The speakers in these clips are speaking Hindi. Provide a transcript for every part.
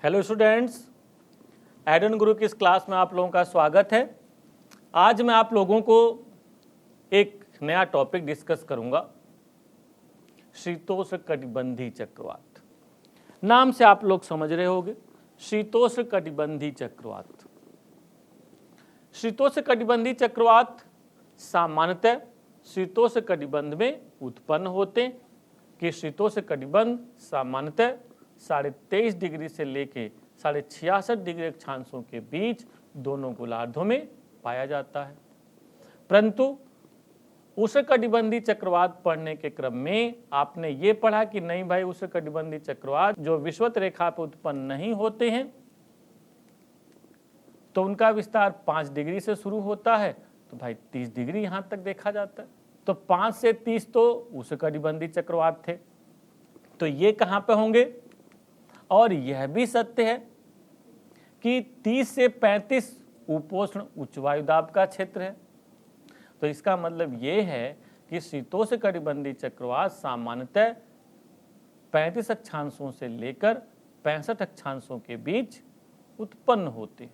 हेलो स्टूडेंट्स, एडन गुरु की इस क्लास में आप लोगों का स्वागत है। आज मैं आप लोगों को एक नया टॉपिक डिस्कस करूंगा, शीतोष्णकटिबंधीय चक्रवात। नाम से आप लोग समझ रहे होंगे, शीतोष्णकटिबंधीय चक्रवात। शीतोष्णकटिबंधीय चक्रवात सामान्यतः शीतोष्णकटिबंध में उत्पन्न होते हैं कि शीतोष्णकटिबंध सामान्यतः 23.5 डिग्री से लेके 66.5 डिग्री अक्षांशों के बीच दोनों गोलार्धों में पाया जाता है। परंतु उष्णकटिबंधीय चक्रवात पढ़ने के क्रम में आपने ये पढ़ा कि नहीं भाई, उष्णकटिबंधीय चक्रवात जो विषुवत रेखा पर उत्पन्न नहीं होते हैं तो उनका विस्तार 5 डिग्री से शुरू होता है, तो भाई 30 डिग्री यहां तक देखा जाता है। तो 5 से 30 तो उष्णकटिबंधीय चक्रवात थे, तो ये कहां पे होंगे। और यह भी सत्य है कि 30 से 35 उपोष्ण उच्च वायुदाब का क्षेत्र है। तो इसका मतलब ये है कि शीतोष्णकटिबंधीय चक्रवात सामान्यतः 35 अक्षांशों से लेकर 65 अक्षांशों के बीच उत्पन्न होते,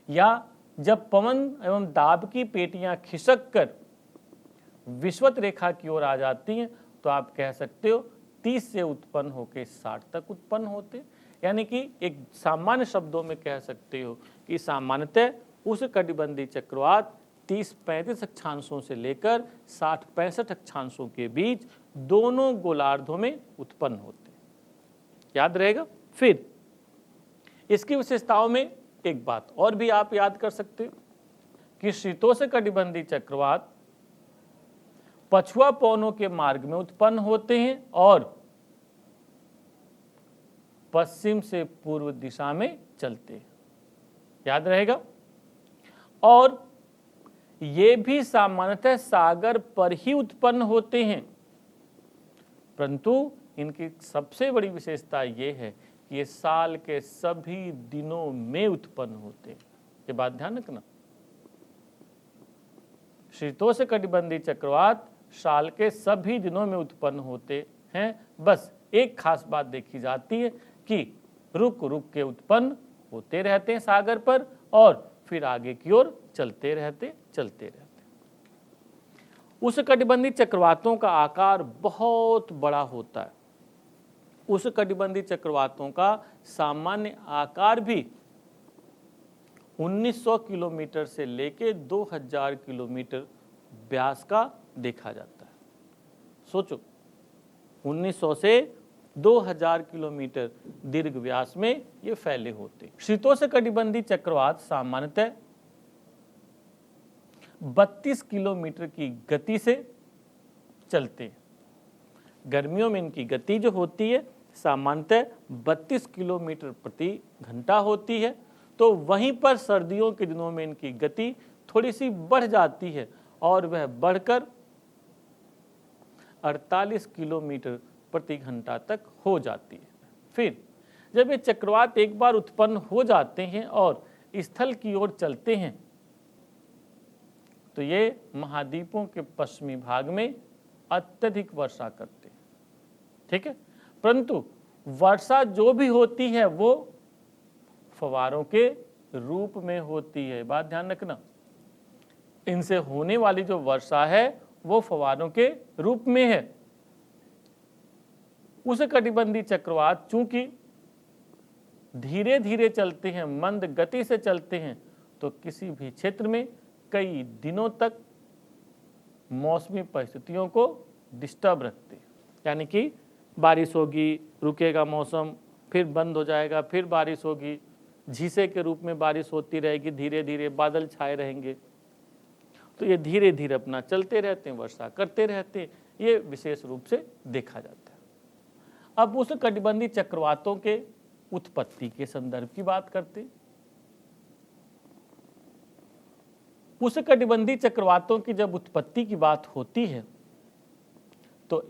या जब पवन एवं दाब की पेटियां खिसक कर विषुवत रेखा की ओर आ जाती हैं तो आप कह सकते हो 30 से उत्पन्न होकर 60 तक उत्पन्न होते। यानी कि एक सामान्य शब्दों में कह सकते हो कि सामान्यतः उष्णकटिबंधीय चक्रवात 30-35 अक्षांशों से लेकर 60-65 अक्षांशों के बीच दोनों गोलार्धों में उत्पन्न होते। याद रहेगा। फिर इसकी विशेषताओं में एक बात और भी आप याद कर सकते हो कि शीतोष्णकटिबंधीय चक्रवात पछुआ पवनों के मार्ग में उत्पन्न होते हैं और पश्चिम से पूर्व दिशा में चलते हैं। याद रहेगा। और ये भी सामान्यतः सागर पर ही उत्पन्न होते हैं, परंतु इनकी सबसे बड़ी विशेषता ये है कि ये साल के सभी दिनों में उत्पन्न होते हैं। ये बात ध्यान रखना। शीतोष्णकटिबंधीय चक्रवात साल के सभी दिनों में उत्पन्न होते हैं। बस एक खास बात देखी जाती है कि रुक रुक के उत्पन्न होते रहते हैं सागर पर और फिर आगे की ओर चलते रहते। उष्णकटिबंधीय चक्रवातों का आकार बहुत बड़ा होता है। उष्णकटिबंधीय चक्रवातों का सामान्य आकार भी 1900 किलोमीटर से लेके 2000 किलोमीटर व्यास का देखा जाता है। सोचो, 1900 से 2000 किलोमीटर दीर्घ व्यास में ये फैले होते। शीतोष्णकटिबंधीय चक्रवात सामान्यतः 32 किलोमीटर की गति से चलते हैं। गर्मियों में इनकी गति जो होती है सामान्यतः 32 किलोमीटर प्रति घंटा होती है, तो वहीं पर सर्दियों के दिनों में इनकी गति थोड़ी सी बढ़ जाती है और वह बढ़कर 48 किलोमीटर प्रति घंटा तक हो जाती है। फिर जब ये चक्रवात एक बार उत्पन्न हो जाते हैं और स्थल की ओर चलते हैं तो ये महाद्वीपों के पश्चिमी भाग में अत्यधिक वर्षा करते हैं। ठीक है, परंतु वर्षा जो भी होती है वो फव्वारों के रूप में होती है। बात ध्यान रखना, इनसे होने वाली जो वर्षा है वो फव्वारों के रूप में है। उष्णकटिबंधीय चक्रवात चूंकि धीरे धीरे चलते हैं, मंद गति से चलते हैं, तो किसी भी क्षेत्र में कई दिनों तक मौसमी परिस्थितियों को डिस्टर्ब रखते हैं। यानी कि बारिश होगी, रुकेगा मौसम, फिर बंद हो जाएगा, फिर बारिश होगी, झीसे के रूप में बारिश होती रहेगी, धीरे धीरे बादल छाए रहेंगे। तो ये धीरे धीरे अपना चलते रहते हैं, वर्षा करते रहते हैं। ये विशेष रूप से देखा जाता है। अब उष्णकटिबंधीय चक्रवातों के उत्पत्ति के संदर्भ की बात करते हैं। उष्णकटिबंधीय चक्रवातों की जब उत्पत्ति की बात होती है तो